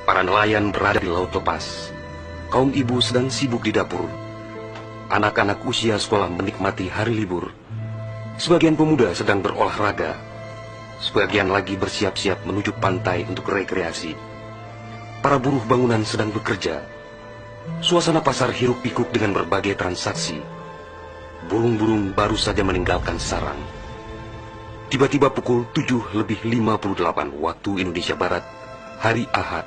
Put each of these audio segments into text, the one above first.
Para nelayan berada di laut lepas. Kaum ibu sedang sibuk di dapur. Anak-anak usia sekolah menikmati hari libur. Sebagian pemuda sedang berolahraga. Sebagian lagi bersiap-siap menuju pantai untuk rekreasi. Para buruh bangunan sedang bekerja. Suasana pasar hiruk-pikuk dengan berbagai transaksi. Burung-burung baru saja meninggalkan sarang. Tiba-tiba pukul 7:58 waktu Indonesia Barat, hari Ahad,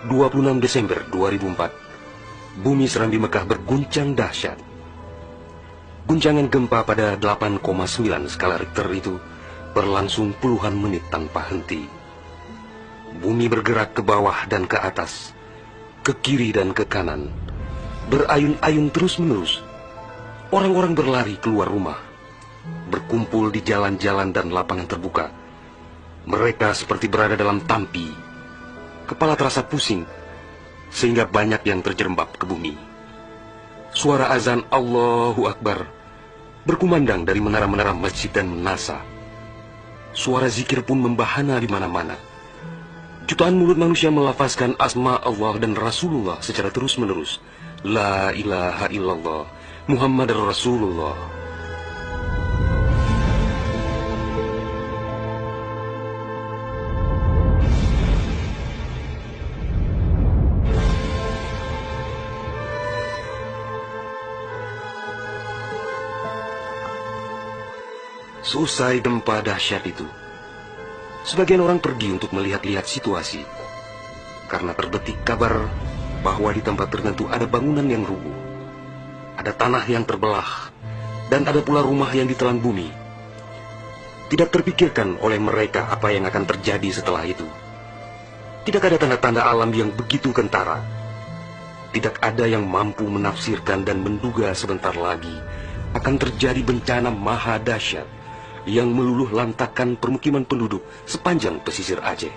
26 Desember 2004, bumi Serambi Mekah berguncang dahsyat. Guncangan gempa pada 8,9 skala Richter itu berlangsung puluhan menit tanpa henti. Bumi bergerak ke bawah dan ke atas, ke kiri dan ke kanan, berayun-ayun terus-menerus. Orang-orang berlari keluar rumah, berkumpul di jalan-jalan dan lapangan terbuka. Mereka seperti berada dalam tampi. Kepala terasa pusing, sehingga banyak yang terjerembab ke bumi. Suara azan Allahu Akbar berkumandang dari menara-menara masjid dan menasa. Suara zikir pun membahana di mana-mana. Jutaan mulut manusia melafazkan asma Allah dan Rasulullah secara terus-menerus. La ilaha illallah, Muhammad Rasulullah. Selesai gempa dahsyat itu, sebagian orang pergi untuk melihat-lihat situasi, karena terbetik kabar bahwa di tempat tertentu ada bangunan yang rubuh, ada tanah yang terbelah, dan ada pula rumah yang ditelan bumi. Tidak terpikirkan oleh mereka apa yang akan terjadi setelah itu. Tidak ada tanda-tanda alam yang begitu kentara. Tidak ada yang mampu menafsirkan dan menduga sebentar lagi akan terjadi bencana maha dahsyat yang meluluh lantakkan permukiman penduduk sepanjang pesisir Aceh.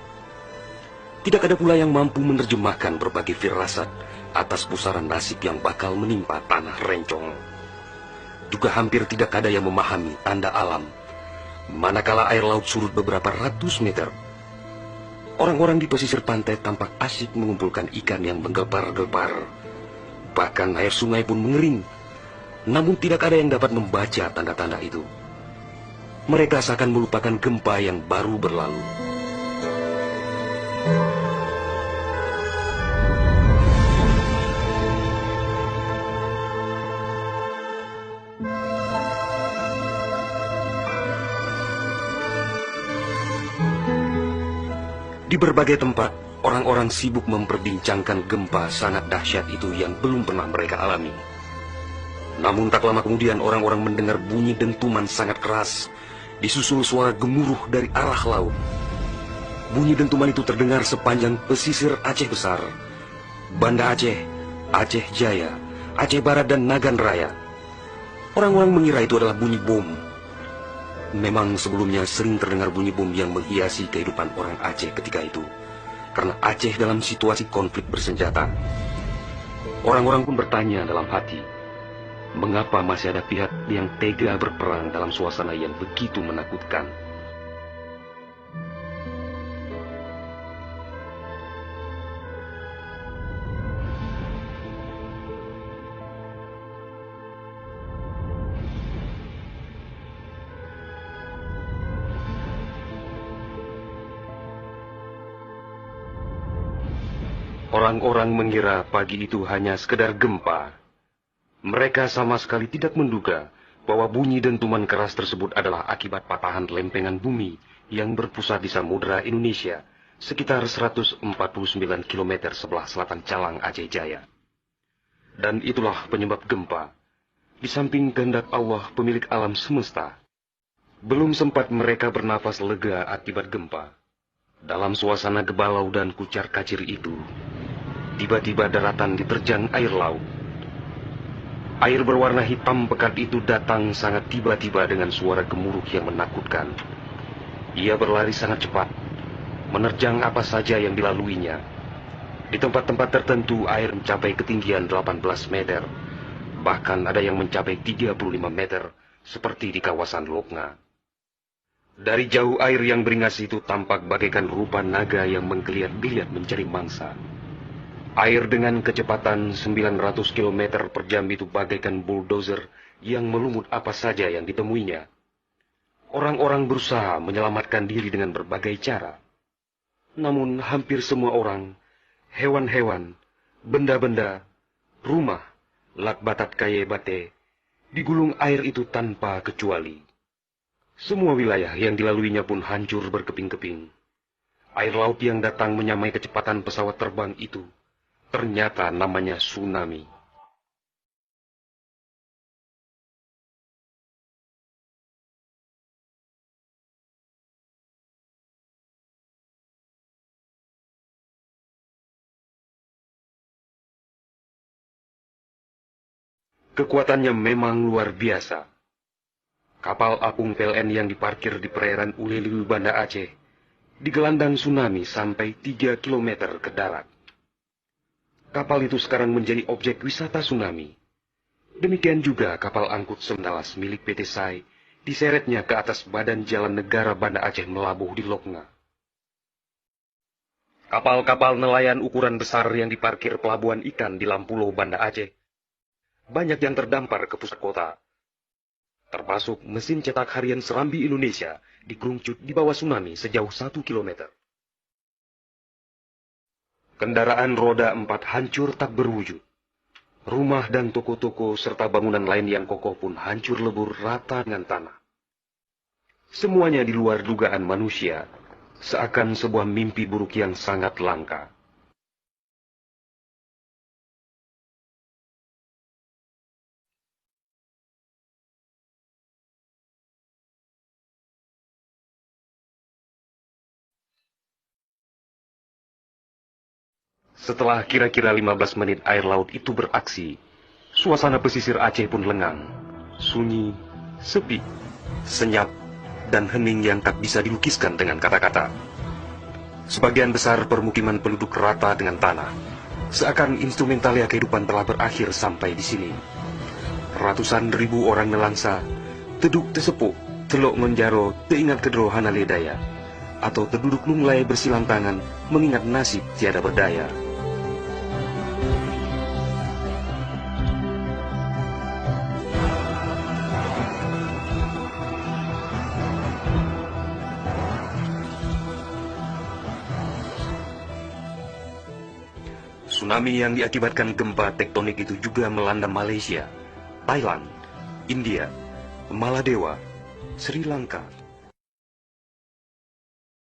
Tidak ada pula yang mampu menerjemahkan berbagai firasat atas pusaran nasib yang bakal menimpa tanah rencong. Juga hampir tidak ada yang memahami tanda alam, manakala air laut surut beberapa ratus meter. Orang-orang di pesisir pantai tampak asyik mengumpulkan ikan yang menggelepar-gelepar. Bahkan air sungai pun mengering, namun tidak ada yang dapat membaca tanda-tanda itu. Mereka seakan melupakan gempa yang baru berlalu. Di berbagai tempat, orang-orang sibuk memperbincangkan gempa sangat dahsyat itu yang belum pernah mereka alami. Namun tak lama kemudian orang-orang mendengar bunyi dentuman sangat keras, disusul suara gemuruh dari arah laut. Bunyi dentuman itu terdengar sepanjang pesisir Aceh Besar, Banda Aceh, Aceh Jaya, Aceh Barat, dan Nagan Raya. Orang-orang mengira itu adalah bunyi bom. Memang sebelumnya sering terdengar bunyi bom yang menghiasi kehidupan orang Aceh ketika itu, karena Aceh dalam situasi konflik bersenjata. Orang-orang pun bertanya dalam hati, mengapa masih ada pihak yang tega berperang dalam suasana yang begitu menakutkan? Orang-orang mengira pagi itu hanya sekedar gempa. Mereka sama sekali tidak menduga bahwa bunyi dentuman keras tersebut adalah akibat patahan lempengan bumi yang berpusat di Samudra Indonesia, sekitar 149 km sebelah selatan Calang Aceh Jaya. Dan itulah penyebab gempa. Di samping kehendak Allah pemilik alam semesta, belum sempat mereka bernafas lega akibat gempa. Dalam suasana gebalau dan kucar-kacir itu, tiba-tiba daratan diterjang air laut. Air berwarna hitam pekat itu datang sangat tiba-tiba dengan suara gemuruh yang menakutkan. Ia berlari sangat cepat, menerjang apa saja yang dilaluinya. Di tempat-tempat tertentu air mencapai ketinggian 18 meter. Bahkan ada yang mencapai 35 meter, seperti di kawasan Lokna. Dari jauh air yang beringas itu tampak bagaikan rupa naga yang menggeliat-geliat mencari mangsa. Air dengan kecepatan 900 km per jam itu bagaikan bulldozer yang melumut apa saja yang ditemuinya. Orang-orang berusaha menyelamatkan diri dengan berbagai cara. Namun hampir semua orang, hewan-hewan, benda-benda, rumah, lakbatat kaye bate, digulung air itu tanpa kecuali. Semua wilayah yang dilaluinya pun hancur berkeping-keping. Air laut yang datang menyamai kecepatan pesawat terbang itu, ternyata namanya tsunami. Kekuatannya memang luar biasa. Kapal apung PLN yang diparkir di perairan Uleliu, Banda Aceh, digelandang tsunami sampai 3 km ke darat. Kapal itu sekarang menjadi objek wisata tsunami. Demikian juga kapal angkut Semdalas milik PT SAI diseretnya ke atas badan jalan negara Banda Aceh melabuh di Lokna. Kapal-kapal nelayan ukuran besar yang diparkir pelabuhan ikan di Lampulo, Banda Aceh, banyak yang terdampar ke pusat kota. Termasuk mesin cetak harian Serambi Indonesia dikerungcut di bawah tsunami sejauh 1 km. Kendaraan roda 4 hancur tak berwujud. Rumah dan toko-toko serta bangunan lain yang kokoh pun hancur lebur rata dengan tanah. Semuanya di luar dugaan manusia, seakan sebuah mimpi buruk yang sangat langka. Setelah kira-kira 15 menit air laut itu beraksi, suasana pesisir Aceh pun lengang, sunyi, sepi, senyap, dan hening yang tak bisa dilukiskan dengan kata-kata. Sebagian besar permukiman penduduk rata dengan tanah, seakan instrumentalia kehidupan telah berakhir sampai di sini. Ratusan ribu orang nelangsa, teduk tesepuk, telok menjaro, teingat kedro hanaledaya, atau terduduk lunglai bersilang tangan, mengingat nasib tiada berdaya. Tsunami yang diakibatkan gempa tektonik itu juga melanda Malaysia, Thailand, India, Maladewa, Sri Lanka,